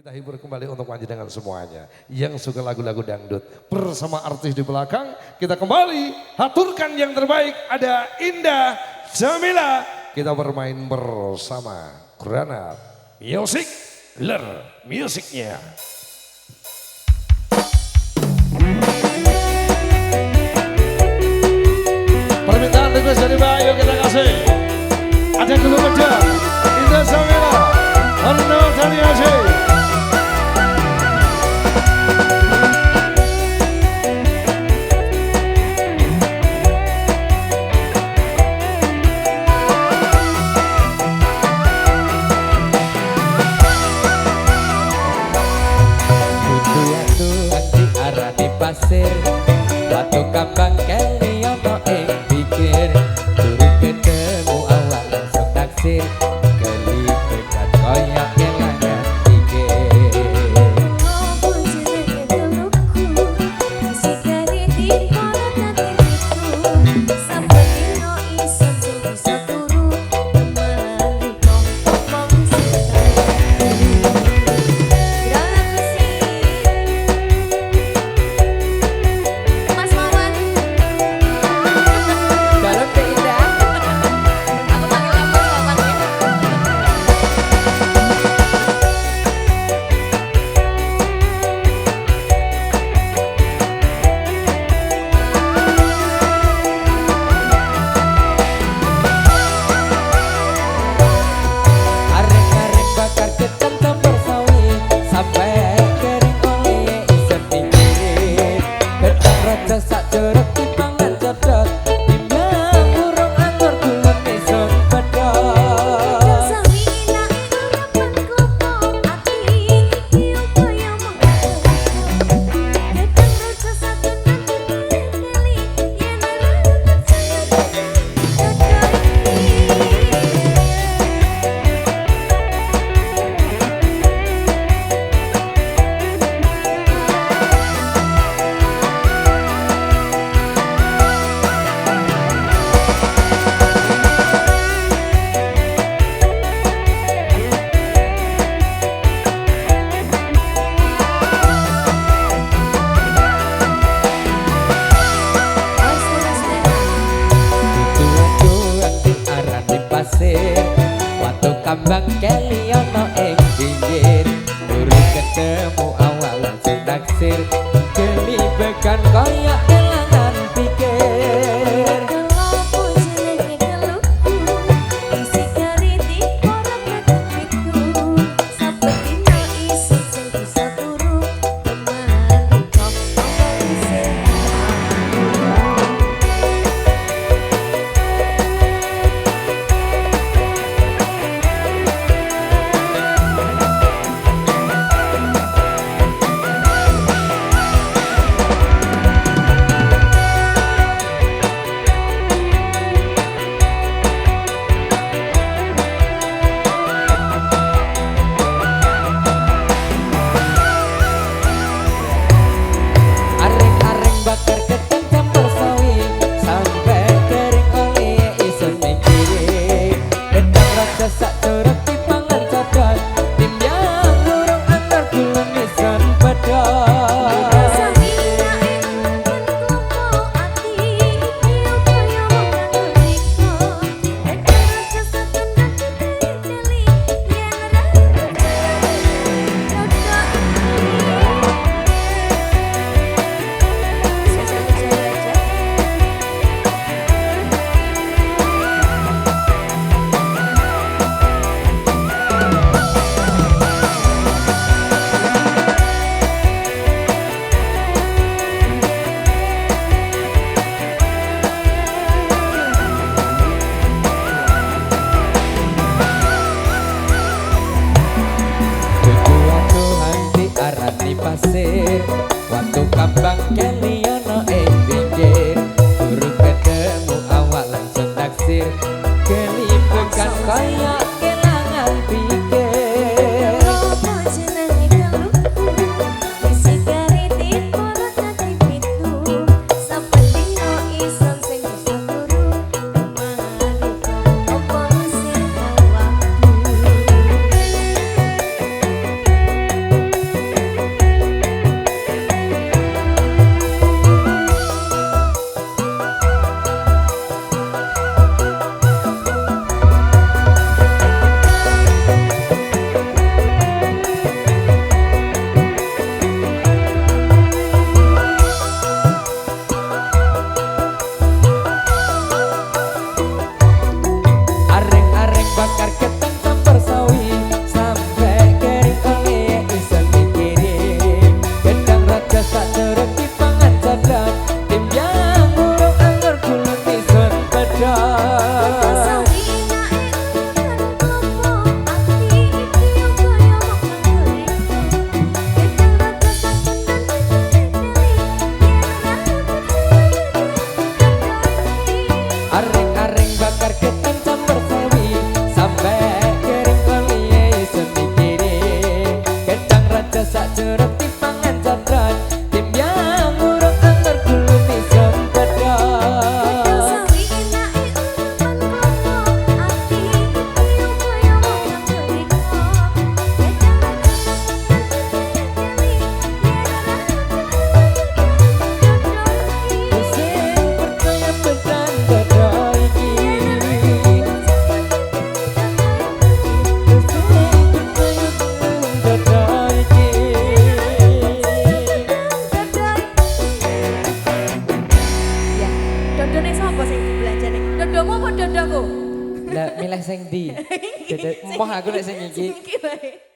Kita hibur kembali untuk panjenengan semuanya yang suka lagu-lagu dangdut. Bersama artis di belakang, kita kembali haturkan yang terbaik. Ada Indah Jamila. Kita bermain bersama Granat Music Ler musiknya. Permintaan request dari Mbak, ayo kita kasih. Ada dulu aja Indah Jamila, Arno Taniasi. Pasir batu kabang keli ono ing pikir durung ketemu awak langsung taksir keli bekat koyak kelangan pikir ngopo jenenge telukku isi kari di kolam hatiku sampai dino iso bisa turu kembali kok omong waktu kambang keli ono ing pinggir durung ketemu awal langsung taksir keli bekan koyak kelangan pikir ngopo jenenge telukku isi kari di kolam hatiku sampai dino iso bisa turu kembali kok omong pasir waktu kambang keli ono ing pinggir durung ketemu awak langsung taksir keli bekan koyak kelangan pikir ngopo jenenge telukku isi kari di kolam hatiku sampai dino iso bisa turu kembali kok omong sing waktu milih sing ndi? Dede emoh aku nek sing iki. Sing iki wae.